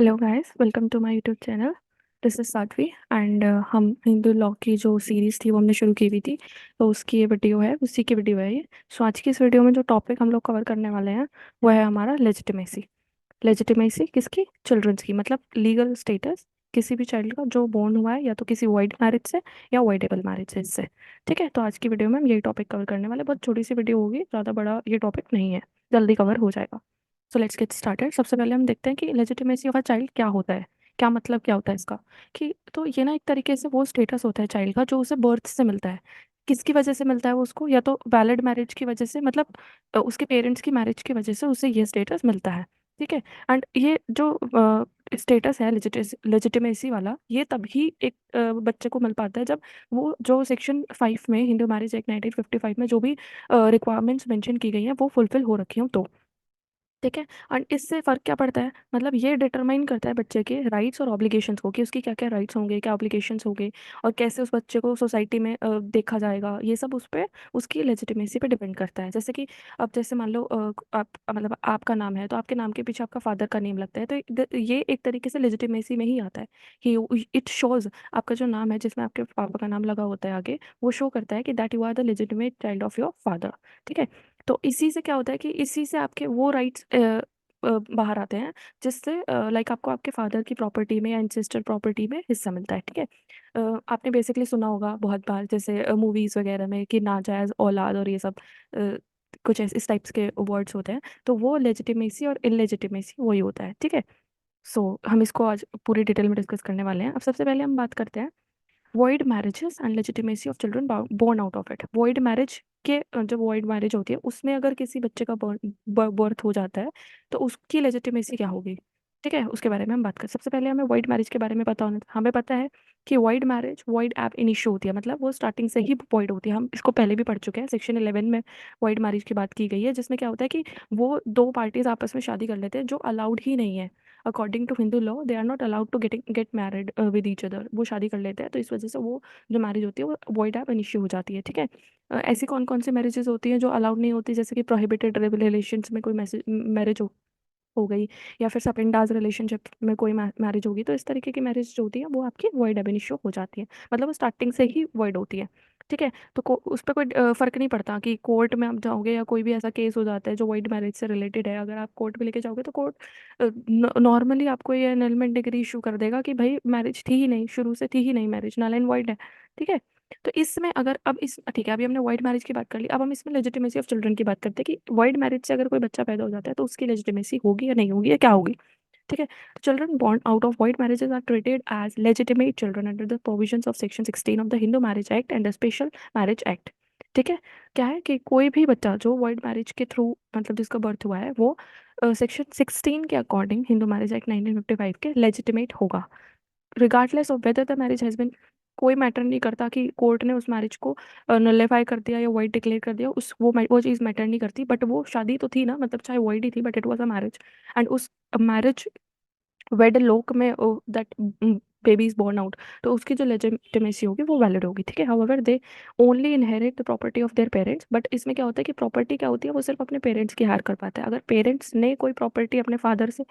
Hello guys, welcome to my YouTube channel. This is Sadhvi and हम Hindu law की जो series थी वो हमने शुरू की हुई थी। तो उसकी ये वीडियो है, उसी की वीडियो है ये। सो आज की इस वीडियो में जो टॉपिक हम लोग कवर करने वाले हैं वो है हमारा लेजिटिमेसी। लेजिटिमेसी किसकी? चिल्ड्रंस की, मतलब लीगल स्टेटस किसी भी चाइल्ड का जो बोर्न हुआ है या तो किसी वाइड मैरिज से या वाइडेबल मैरिज से। ठीक है, तो आज की वीडियो में हम यही टॉपिक कवर करने वाले। बहुत छोटी सी वीडियो होगी, ज़्यादा बड़ा ये टॉपिक नहीं है, जल्दी कवर हो जाएगा। So let's get started. सबसे पहले हम देखते हैं कि लेजिटिमेसी ऑफ अ चाइल्ड क्या होता है, क्या मतलब क्या होता है इसका। कि तो ये ना एक तरीके से वो स्टेटस होता है चाइल्ड का जो उसे बर्थ से मिलता है। किसकी वजह से मिलता है वो उसको? या तो वैलिड मैरिज की वजह से, मतलब उसके पेरेंट्स की मैरिज की वजह से उसे ये स्टेटस मिलता है। ठीक है। एंड ये जो स्टेटस है लेजिटिमेसी वाला, ये तभी एक बच्चे को मिल पाता है जब वो जो सेक्शन 5 में हिंदू मैरिज एक्ट 1955 में जो भी रिक्वायरमेंट्स मेंशन की गई हैं वो फुलफिल हो रखी हों तो। ठीक है। और इससे फ़र्क क्या पड़ता है, मतलब ये डिटरमाइन करता है बच्चे के राइट्स और ऑब्लिगेशंस को कि उसकी क्या क्या राइट्स होंगे, क्या ऑब्लिगेशंस होंगे, और कैसे उस बच्चे को सोसाइटी में देखा जाएगा। ये सब उस पे उसकी लेजिटिमेसी पे डिपेंड करता है। जैसे कि अब जैसे मान लो आप मतलब आपका नाम है तो आपके नाम के पीछे आपका फादर का नेम लगता है, तो ये एक तरीके से लेजिटिमेसी में ही आता है कि इट शोज आपका जो नाम है जिसमें आपके पापा का नाम लगा होता है आगे, वो शो करता है कि that you are the legitimate child of your father. ठीक है। तो इसी से क्या होता है कि इसी से आपके वो राइट्स बाहर आते हैं जिससे लाइक आपको आपके फादर की प्रॉपर्टी में या इंसिस्टर प्रॉपर्टी में हिस्सा मिलता है। ठीक है। आपने बेसिकली सुना होगा बहुत बार, जैसे मूवीज़ वगैरह में कि नाजायज़ औलाद और ये सब अ, कुछ इस टाइप्स के वर्ड्स होते हैं। तो वो लेजिटिमेसी और इलेजिटिमेसी वही होता है। ठीक है। सो हम इसको आज पूरी डिटेल में डिस्कस करने वाले हैं। अब सबसे पहले हम बात करते हैं void marriages and legitimacy of children born out of it. Void marriage के जब वॉइड मैरिज होती है उसमें अगर किसी बच्चे का बर्थ हो जाता है तो उसकी लेजिटिमेसी क्या होगी? ठीक है, उसके बारे में हम बात करें। सबसे पहले हमें वॉइड मैरिज के बारे में पता होना, हमें पता है कि वॉइड मैरिज वॉइड एब इनिशियो होती है, मतलब वो स्टार्टिंग से ही वॉइड होती है। हम इसको पहले भी पढ़ चुके हैं, सेक्शन 11 में वॉइड मैरिज की बात की गई है, जिसमें क्या होता है कि वो दो पार्टीज आपस में शादी कर लेते हैं जो अलाउड ही नहीं है। According to Hindu law they are not allowed to get married with each other. वो शादी कर लेते हैं तो इस वजह से वो जो मैरिज होती है वो वॉइड एब इनिशियो हो जाती है। ठीक है। ऐसी कौन कौन सी मैरिजेस होती हैं जो अलाउड नहीं होती? जैसे कि प्रोहिबिटेड रिलेशंस में कोई मैरिज हो गई, या फिर सपेंडाज रिलेशनशिप में कोई मैरिज होगी, तो इस तरीके की मैरिज जो होती है वो आपकी वॉइड एब इनिशियो हो जाती है, मतलब वो स्टार्टिंग से ही वॉइड होती है। ठीक है। तो उस पर कोई फर्क नहीं पड़ता कि कोर्ट में आप जाओगे या कोई भी ऐसा केस हो जाता है जो वॉइड मैरिज से रिलेटेड है, अगर आप कोर्ट में लेके जाओगे तो कोर्ट नॉर्मली आपको ये एनलमेंट डिग्री इशू कर देगा कि भाई मैरिज थी ही नहीं, शुरू से थी ही नहीं मैरिज, नल एंड वॉइड है। ठीक है। तो इसमें अगर अब इस ठीक है, अभी हमने वाइड मैरिज की बात कर ली, अब हम इसमें लेजिटिमेसी ऑफ चिल्ड्रन की बात करते हैं कि वाइड मैरिज से अगर कोई बच्चा पैदा हो जाता है तो उसकी लेजिटिमेसी होगी या नहीं होगी, या क्या होगी? ठीक है। Children born out of void marriages are treated as legitimate children under the provisions of section 16 of the Hindu Marriage Act and the Special Marriage Act। ठीक है। क्या है कि कोई भी बच्चा जो वाइड मैरिज के थ्रू, मतलब जिसका बर्थ हुआ है, वो सेक्शन 16 के अकॉर्डिंग हिंदू मैरिज एक्ट 1955 के लेजिटिमेट होगा, regardless of whether the marriage has been. कोई मैटर नहीं करता कि कोर्ट ने उस मैरिज को नलिफाई कर दिया या वाइड डिक्लेयर कर दिया, उस वो चीज़ मैटर नहीं करती, बट वो शादी तो थी ना, मतलब चाहे वाइड ही थी but it was a marriage. And उस मैरिज वेड लोक में that baby is born out, तो उसकी जो लेजिटिमेसी होगी वो वैलिड होगी। ठीक है। However they only inherit the property of their parents, but इसमें क्या होता है कि प्रॉपर्टी क्या होती है वो सिर्फ अपने पेरेंट्स की हायर कर पाता है। अगर पेरेंट्स ने कोई प्रॉपर्टी अपने फादर से,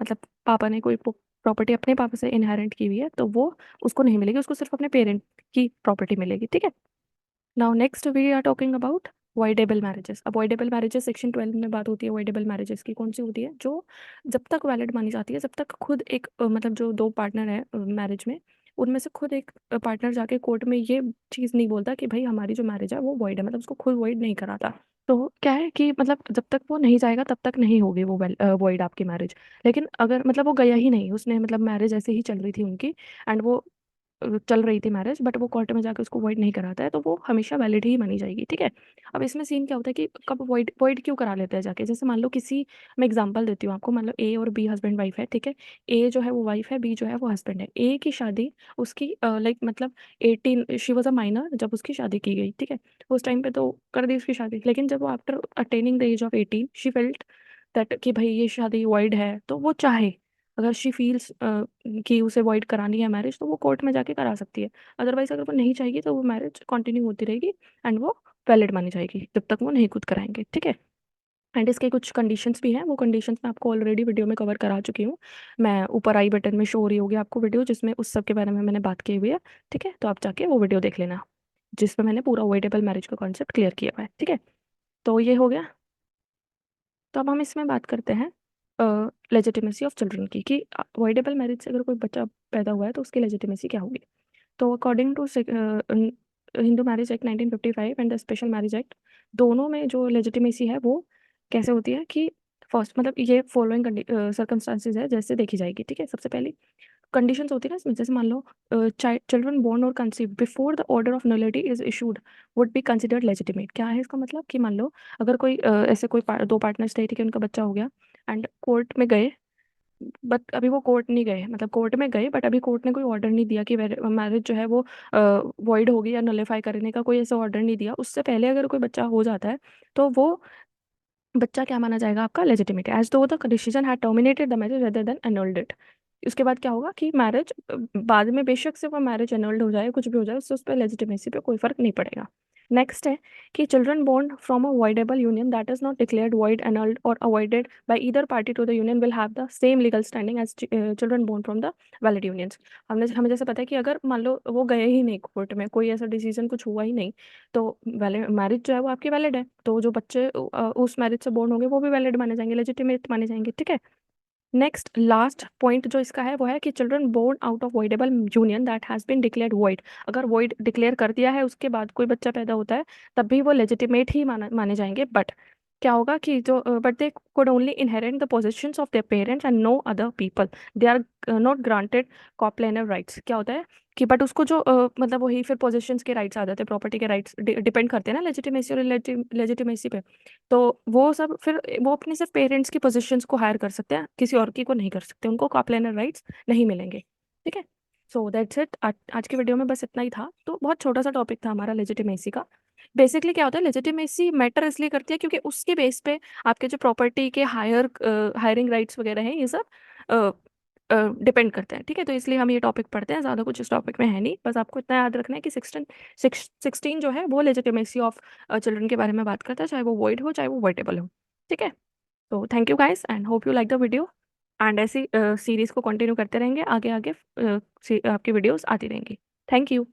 मतलब पापा ने कोई प्रॉपर्टी अपने पापा से इनहेरिट की हुई है तो वो उसको नहीं मिलेगी, उसको सिर्फ अपने पेरेंट की प्रॉपर्टी मिलेगी। ठीक है। Now next we are talking about voidable marriages. अब वॉइडेबल मैरिजेस सेक्शन 12 में बात होती है। वॉइडेबल मैरिजेस की कौन सी होती है? जो जब तक वैलिड मानी जाती है, जब तक खुद एक मतलब जो दो पार्टनर है मैरिज में, उनमें से खुद एक पार्टनर जाके कोर्ट में ये चीज़ नहीं बोलता कि भाई हमारी जो मैरिज है वो वॉइड है, मतलब उसको खुद वॉइड नहीं कराता। तो क्या है कि मतलब जब तक वो नहीं जाएगा तब तक नहीं होगी वो वॉइड आपकी मैरिज। लेकिन अगर मतलब वो गया ही नहीं, उसने मतलब मैरिज ऐसे ही चल रही थी उनकी, एंड वो चल रही थी मैरिज, बट वो कोर्ट में जाकर उसको वॉइड नहीं कराता है तो वो हमेशा वैलिड ही मानी जाएगी। ठीक है। अब इसमें सीन क्या होता है कि कब वॉइड वॉइड क्यों करा लेते हैं जाके? जैसे मान लो किसी, मैं एग्जांपल देती हूँ आपको, मान लो ए और बी हस्बैंड वाइफ है। ठीक है। ए जो है वो वाइफ है, बी जो है वो हस्बैंड है। ए की शादी उसकी लाइक मतलब 18, शी वॉज अ माइनर जब उसकी शादी की गई। ठीक है। उस टाइम पे तो कर दी उसकी शादी, लेकिन जब वो after attaining the age of 18 she felt that कि भाई ये शादी वॉइड है, तो वो चाहे, अगर शी फील्स कि उसे वॉइड करानी है मैरिज, तो वो कोर्ट में जाके करा सकती है। अदरवाइज अगर वो नहीं चाहेगी तो वो मैरिज कंटिन्यू होती रहेगी एंड वो वैलिड मानी जाएगी जब तक वो नहीं खुद कराएंगे। ठीक है। एंड इसके कुछ कंडीशंस भी हैं, वो कंडीशंस मैं आपको ऑलरेडी वीडियो में कवर करा चुकी हूँ। मैं ऊपर आई बटन में शो हो रही होगी आपको वीडियो, जिसमें उस सब के बारे में मैंने बात की हुई है। ठीक है, तो आप जाके वो वीडियो देख लेना, जिसमें मैंने पूरा अवॉइडेबल मैरिज का कॉन्सेप्ट क्लियर किया हुआ है। ठीक है, तो ये हो गया। तो अब हम इसमें बात करते हैं लेजिटिमेसी ऑफ चिल्ड्रन की, कि अवॉइडेबल मैरिज से अगर कोई बच्चा पैदा हुआ है तो उसकी लेजिटिमेसी क्या होगी। तो according to Hindu Marriage Act 1955 and the Special Marriage Act, दोनों में जो लेजिटिमेसी है वो कैसे होती है कि फर्स्ट, मतलब ये फॉलोइंग सर्कमस्टांसेस है जैसे देखी जाएगी। ठीक है, सबसे पहली कंडीशंस होती है ना इसमें, जैसे मान लो चिल्ड्रन बोर्न और conceive before the order of nullity is issued would be considered legitimate. क्या है इसका मतलब कि मान लो अगर कोई ऐसे कोई दो पार्टनर्स थे, ठीक है, उनका बच्चा हो गया एंड कोर्ट में गए, बट अभी वो कोर्ट नहीं गए, मतलब कोर्ट में गए बट अभी कोर्ट ने कोई ऑर्डर नहीं दिया कि मैरिज जो है वो वॉइड होगी या नलिफाई करने का कोई ऐसा ऑर्डर नहीं दिया, उससे पहले अगर कोई बच्चा हो जाता है तो वो बच्चा क्या माना जाएगा आपका, legitimate, as though the decision had terminated the marriage rather than annulled it. उसके बाद क्या होगा कि मैरिज बाद में बेशक से वो मैरिज एनुल्ड हो जाए, कुछ भी हो जाए, उससे उस पर लेजिटिमेसी पे कोई फर्क नहीं पड़ेगा। नेक्स्ट है कि children born from a voidable union that is not declared void, annulled और avoided by either party to the union will have the same legal standing as children born from the valid unions. हमें जैसे पता है कि अगर मान लो वो गए ही नहीं कोर्ट में, कोई ऐसा डिसीजन कुछ हुआ ही नहीं, तो वैलिड मैरिज जो है वो आपकी वैलिड है, तो जो बच्चे उस मैरिज से बोर्न होंगे वो भी वैलिड माने जाएंगे, लेजिटिमेट माने जाएंगे। ठीक है, नेक्स्ट लास्ट पॉइंट जो इसका है वो है कि children born out of voidable union that has been declared void, अगर वॉइड डिक्लेयर कर दिया है उसके बाद कोई बच्चा पैदा होता है तब भी वो लेजिटिमेट ही माने जाएंगे। बट क्या होगा कि जो but they could only inherit the possessions of their parents and no other people, they are not granted coplanar rights। क्या होता है कि बट उसको जो मतलब वही फिर पोजेशंस के राइट्स आ जाते हैं, प्रॉपर्टी के राइट्स डिपेंड करते हैं ना लेजिटिमेसी और लेजिटिमेसी पे। तो वो सब फिर वो अपने सिर्फ पेरेंट्स की पोजीशंस को हायर कर सकते हैं, किसी और की को नहीं कर सकते, उनको कॉपलेनर राइट्स नहीं मिलेंगे। ठीक है, सो दैट्स इट। आज की वीडियो में बस इतना ही था, तो बहुत छोटा सा टॉपिक था हमारा लेजिटिमेसी का। बेसिकली क्या होता है, लेजिटिमेसी मैटर इसलिए करती है क्योंकि उसके बेस पे आपके जो प्रॉपर्टी के हायरिंग राइट्स वगैरह हैं ये सब डिपेंड करते हैं। ठीक है, तो इसलिए हम ये टॉपिक पढ़ते हैं, ज़्यादा कुछ इस टॉपिक में है नहीं, बस आपको इतना याद रखना है कि 16 जो है वो लेजिटिमेसी ऑफ चिल्ड्रन के बारे में बात करता है, चाहे वो वॉइड हो चाहे वो वॉइडेबल हो। ठीक है, तो thank you guys and hope you like the video, and ऐसी सीरीज को कंटिन्यू करते रहेंगे, आगे आगे आपकी वीडियोस आती रहेंगी। Thank you.